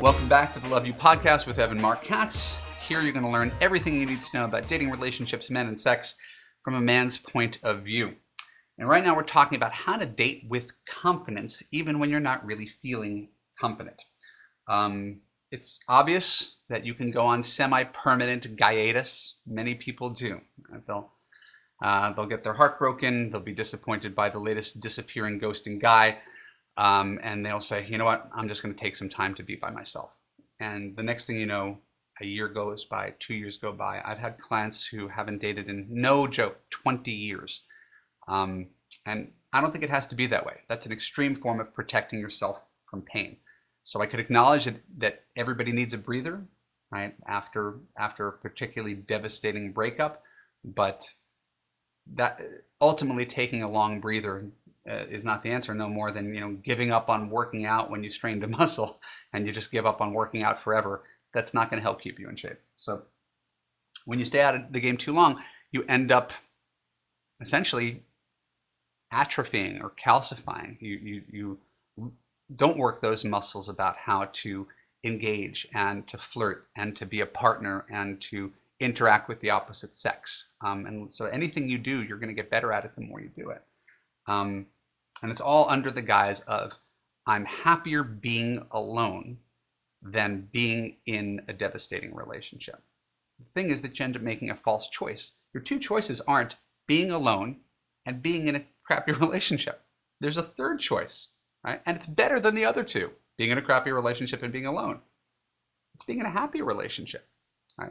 Welcome back to the Love You Podcast with Evan Marc Katz. Here you're going to learn everything you need to know about dating, relationships, men, and sex from a man's point of view. And right now we're talking about how to date with confidence, even when you're not really feeling confident. It's obvious that you can go on semi-permanent hiatus. Many people do. They'll get their heart broken. They'll be disappointed by the latest disappearing, ghosting guy. And they'll say, you know what, I'm just going to take some time to be by myself. And the next thing you know, a year goes by, 2 years go by. I've had clients who haven't dated in, no joke, 20 years. And I don't think it has to be that way. That's an extreme form of protecting yourself from pain. So I could acknowledge that everybody needs a breather, right, after a particularly devastating breakup. But that ultimately taking a long breather is not the answer, no more than giving up on working out when you strained a muscle and you just give up on working out forever. That's not going to help keep you in shape. So when you stay out of the game too long, you end up essentially atrophying or calcifying. You don't work those muscles about how to engage and to flirt and to be a partner and to interact with the opposite sex. And so anything you do, you're going to get better at it the more you do it. And it's all under the guise of, I'm happier being alone than being in a devastating relationship. The thing is that you end up making a false choice. Your two choices aren't being alone and being in a crappy relationship. There's a third choice, right? And it's better than the other two, being in a crappy relationship and being alone. It's being in a happy relationship, right?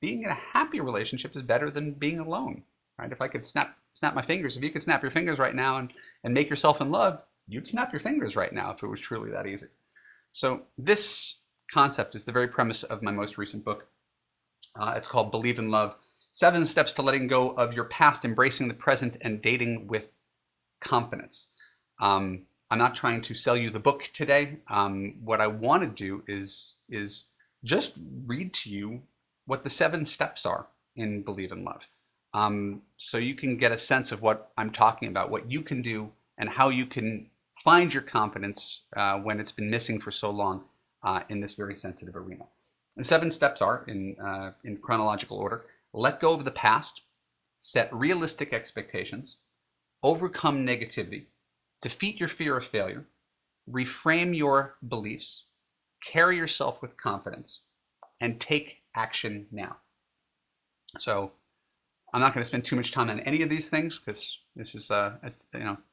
Being in a happy relationship is better than being alone, right? If I could snap my fingers, if you could snap your fingers right now and make yourself in love, you'd snap your fingers right now if it was truly that easy. So this concept is the very premise of my most recent book. It's called Believe in Love, 7 Steps to Letting Go of Your Past, Embracing the Present, and Dating with Confidence. I'm not trying to sell you the book today. What I want to do is just read to you what the 7 steps are in Believe in Love. So you can get a sense of what I'm talking about, what you can do, and how you can find your confidence when it's been missing for so long in this very sensitive arena. The 7 steps are, in chronological order: let go of the past, set realistic expectations, overcome negativity, defeat your fear of failure, reframe your beliefs, carry yourself with confidence, and take action now. So I'm not going to spend too much time on any of these things because this is a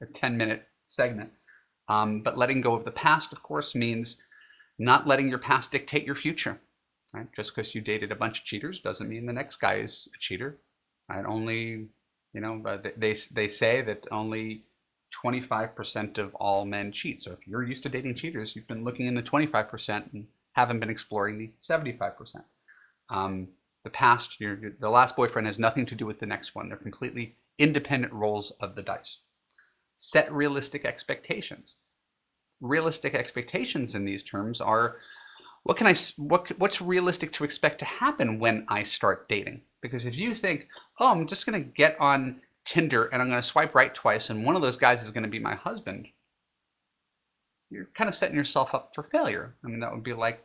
10-minute segment. But letting go of the past, of course, means not letting your past dictate your future. Right? Just because you dated a bunch of cheaters doesn't mean the next guy is a cheater. Right? They say that only 25% of all men cheat. So if you're used to dating cheaters, you've been looking in the 25% and haven't been exploring the 75%. The past, the last boyfriend has nothing to do with the next one. They're completely independent rolls of the dice. Set realistic expectations. Realistic expectations in these terms are, what's realistic to expect to happen when I start dating? Because if you think, oh, I'm just going to get on Tinder and I'm going to swipe right twice and one of those guys is going to be my husband, you're kind of setting yourself up for failure. I mean, that would be like,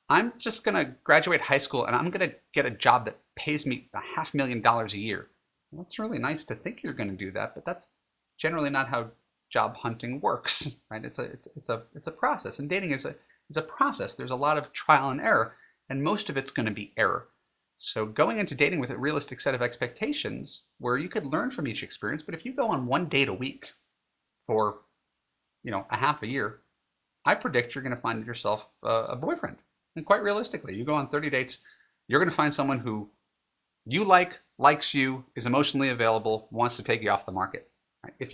I'm just going to graduate high school and I'm going to get a job that pays me $500,000 a year. Well, it's really nice to think you're going to do that, but that's generally not how job hunting works, right? It's a process, and dating is a process. There's a lot of trial and error, and most of it's going to be error. So going into dating with a realistic set of expectations where you could learn from each experience, but if you go on 1 date a week for, a half a year, I predict you're going to find yourself a boyfriend. And quite realistically, you go on 30 dates, you're going to find someone who you likes you, is emotionally available, wants to take you off the market. Right? If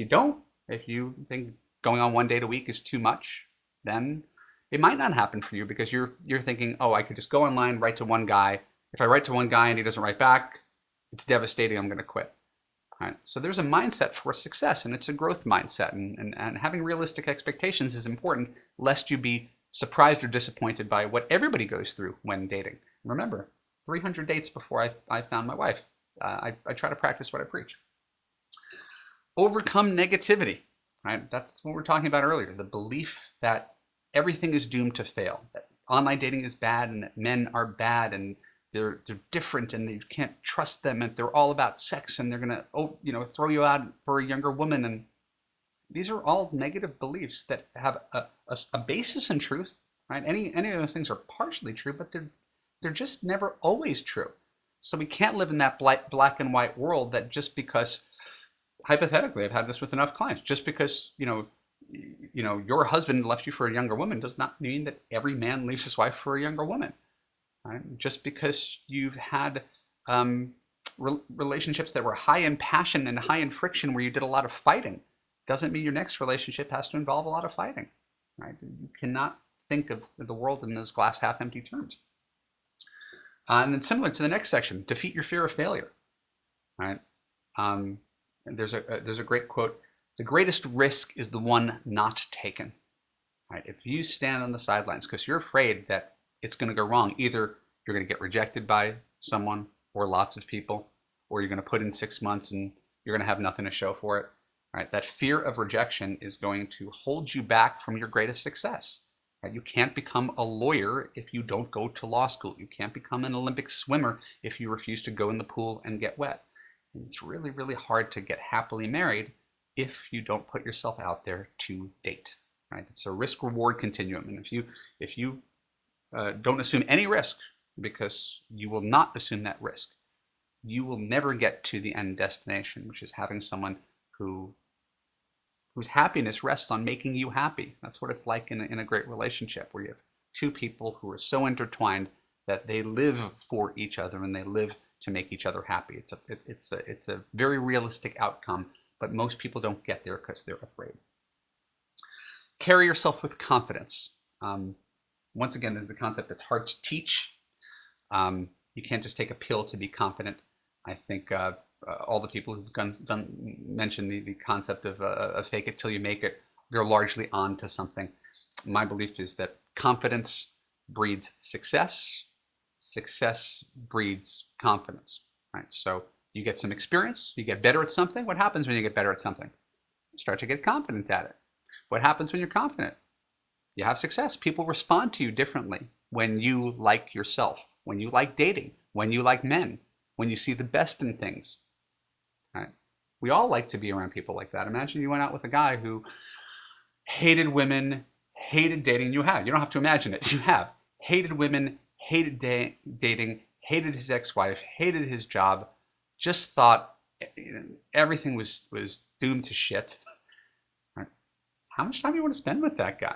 you think going on 1 date a week is too much, then it might not happen for you because you're thinking, oh, I could just go online, write to one guy. If I write to one guy and he doesn't write back, it's devastating, I'm going to quit. Right? So there's a mindset for success, and it's a growth mindset. And having realistic expectations is important, lest you be surprised or disappointed by what everybody goes through when dating. Remember, 300 dates before I found my wife. I try to practice what I preach. Overcome negativity, right? That's what we were talking about earlier, the belief that everything is doomed to fail, that online dating is bad and that men are bad and they're different and you can't trust them and they're all about sex and they're gonna throw you out for a younger woman. And these are all negative beliefs that have a basis in truth, right? Any of those things are partially true, but they're just never always true. So we can't live in that black and white world that just because, hypothetically, I've had this with enough clients, just because your husband left you for a younger woman does not mean that every man leaves his wife for a younger woman. Right? Just because you've had relationships that were high in passion and high in friction where you did a lot of fighting doesn't mean your next relationship has to involve a lot of fighting. Right? You cannot think of the world in those glass half empty terms. And then similar to the next section, defeat your fear of failure. Right? There's a great quote: "The greatest risk is the one not taken." Right? If you stand on the sidelines because you're afraid that it's going to go wrong, either you're going to get rejected by someone or lots of people, or you're going to put in 6 months and you're going to have nothing to show for it. Right? That fear of rejection is going to hold you back from your greatest success. Right? You can't become a lawyer if you don't go to law school. You can't become an Olympic swimmer if you refuse to go in the pool and get wet. And it's really, really hard to get happily married if you don't put yourself out there to date. Right? It's a risk-reward continuum. And if you don't assume any risk, because you will not assume that risk, you will never get to the end destination, which is having someone whose happiness rests on making you happy. That's what it's like in a great relationship, where you have two people who are so intertwined that they live for each other and they live to make each other happy. It's a very realistic outcome, but most people don't get there because they're afraid. Carry yourself with confidence. Once again, this is a concept that's hard to teach. You can't just take a pill to be confident. I think all the people who've mentioned the concept of fake it till you make it, they're largely on to something. My belief is that confidence breeds success. Success breeds confidence. Right? So you get some experience, you get better at something. What happens when you get better at something? You start to get confident at it. What happens when you're confident? You have success. People respond to you differently when you like yourself, when you like dating, when you like men, when you see the best in things. Right? We all like to be around people like that. Imagine you went out with a guy who hated women, hated dating. You have. You don't have to imagine it. You have. Hated women, hated dating, hated his ex-wife, hated his job, just thought everything was doomed to shit. Right? How much time do you want to spend with that guy?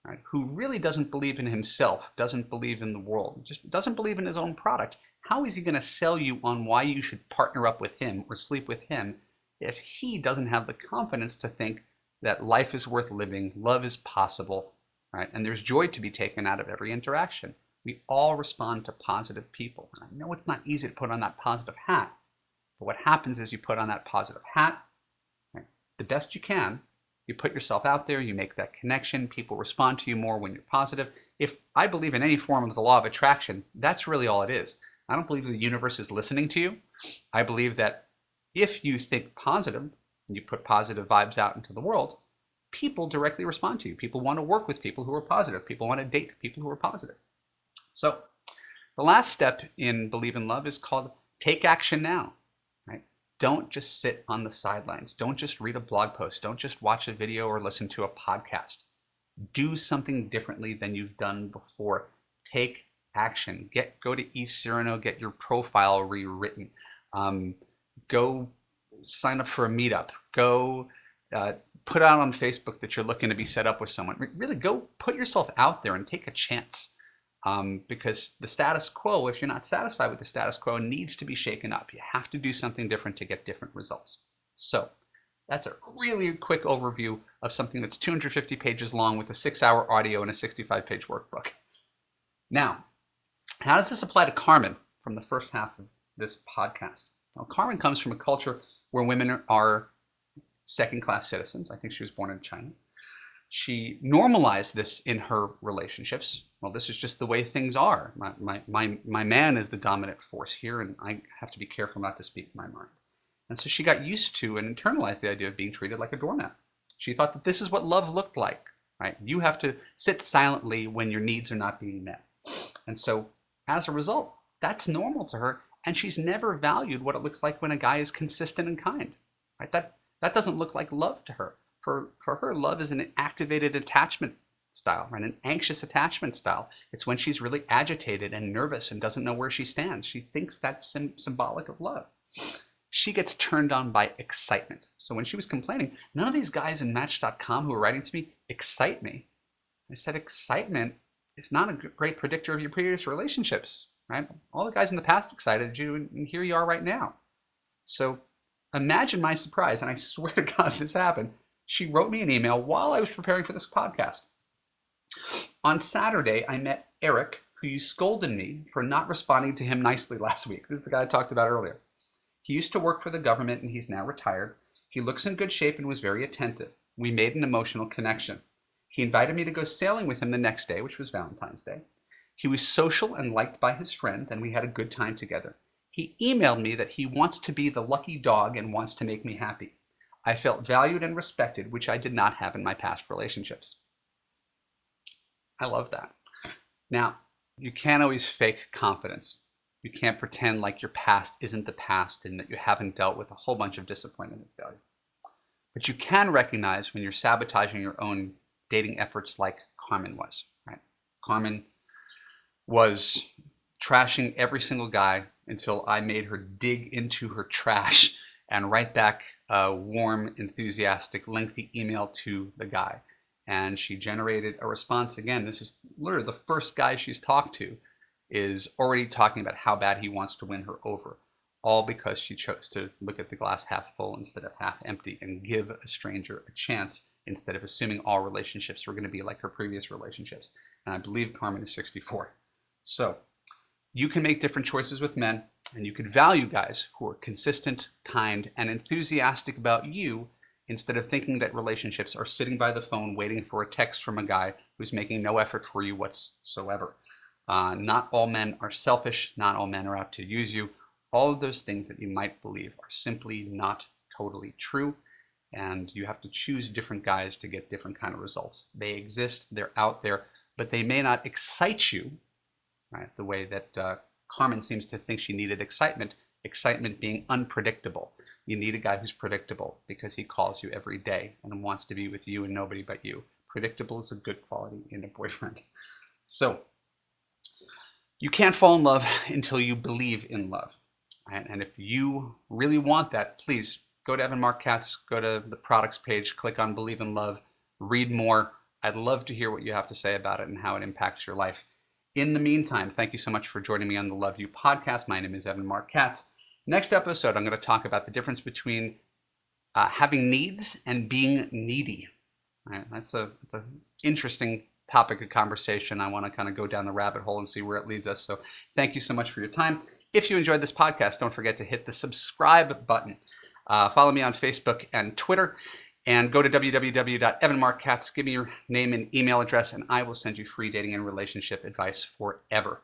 Right? Who really doesn't believe in himself, doesn't believe in the world, just doesn't believe in his own product. How is he going to sell you on why you should partner up with him or sleep with him if he doesn't have the confidence to think that life is worth living, love is possible, right? And there's joy to be taken out of every interaction. We all respond to positive people. And I know it's not easy to put on that positive hat, but what happens is you put on that positive hat, right, the best you can. You put yourself out there, you make that connection, people respond to you more when you're positive. If I believe in any form of the law of attraction, that's really all it is. I don't believe the universe is listening to you. I believe that if you think positive and you put positive vibes out into the world, people directly respond to you. People want to work with people who are positive. People want to date people who are positive. So the last step in Believe in Love is called take action now. Don't just sit on the sidelines. Don't just read a blog post. Don't just watch a video or listen to a podcast. Do something differently than you've done before. Take action. Go to East Cyrano, get your profile rewritten. Go sign up for a meetup. Go put out on Facebook that you're looking to be set up with someone. Really go put yourself out there and take a chance. Because the status quo, if you're not satisfied with the status quo, needs to be shaken up. You have to do something different to get different results. So that's a really quick overview of something that's 250 pages long with a 6-hour audio and a 65-page workbook. Now, how does this apply to Carmen from the first half of this podcast? Well, Carmen comes from a culture where women are second-class citizens. I think she was born in China. She normalized this in her relationships. Well, this is just the way things are. My man is the dominant force here, and I have to be careful not to speak my mind. And so she got used to and internalized the idea of being treated like a doormat. She thought that this is what love looked like. right? You have to sit silently when your needs are not being met. And so as a result, that's normal to her. And she's never valued what it looks like when a guy is consistent and kind, right? That doesn't look like love to her. For her, love is an activated attachment style, right? An anxious attachment style. It's when she's really agitated and nervous and doesn't know where she stands. She thinks that's symbolic of love. She gets turned on by excitement. So when she was complaining, none of these guys in Match.com who were writing to me excite me. I said, excitement is not a great predictor of your previous relationships, right? All the guys in the past excited you, and here you are right now. So imagine my surprise, and I swear to God this happened. She wrote me an email while I was preparing for this podcast. On Saturday, I met Eric, who you scolded me for not responding to him nicely last week. This is the guy I talked about earlier. He used to work for the government and he's now retired. He looks in good shape and was very attentive. We made an emotional connection. He invited me to go sailing with him the next day, which was Valentine's Day. He was social and liked by his friends, and we had a good time together. He emailed me that he wants to be the lucky dog and wants to make me happy. I felt valued and respected, which I did not have in my past relationships. I love that. Now, you can't always fake confidence. You can't pretend like your past isn't the past and that you haven't dealt with a whole bunch of disappointment and failure. But you can recognize when you're sabotaging your own dating efforts like Carmen was, right? Carmen was trashing every single guy until I made her dig into her trash and write back a warm, enthusiastic, lengthy email to the guy. And she generated a response. Again, this is literally the first guy she's talked to is already talking about how bad he wants to win her over, all because she chose to look at the glass half full instead of half empty and give a stranger a chance instead of assuming all relationships were going to be like her previous relationships. And I believe Carmen is 64. So you can make different choices with men, and you can value guys who are consistent, kind, and enthusiastic about you instead of thinking that relationships are sitting by the phone waiting for a text from a guy who's making no effort for you whatsoever. Not all men are selfish. Not all men are out to use you. All of those things that you might believe are simply not totally true. And you have to choose different guys to get different kind of results. They exist. They're out there. But they may not excite you, right? The way that Carmen seems to think she needed excitement. Excitement being unpredictable. You need a guy who's predictable because he calls you every day and wants to be with you and nobody but you. Predictable is a good quality in a boyfriend. So you can't fall in love until you believe in love. Right? And if you really want that, please go to Evan Marc Katz, go to the products page, click on Believe in Love, read more. I'd love to hear what you have to say about it and how it impacts your life. In the meantime, thank you so much for joining me on the Love You podcast. My name is Evan Marc Katz. Next episode, I'm going to talk about the difference between having needs and being needy. Right? That's an interesting topic of conversation. I want to kind of go down the rabbit hole and see where it leads us. So thank you so much for your time. If you enjoyed this podcast, don't forget to hit the subscribe button. Follow me on Facebook and Twitter. And go to www.evanmarckatz. Give me your name and email address, and I will send you free dating and relationship advice forever.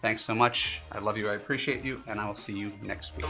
Thanks so much. I love you. I appreciate you. And I will see you next week.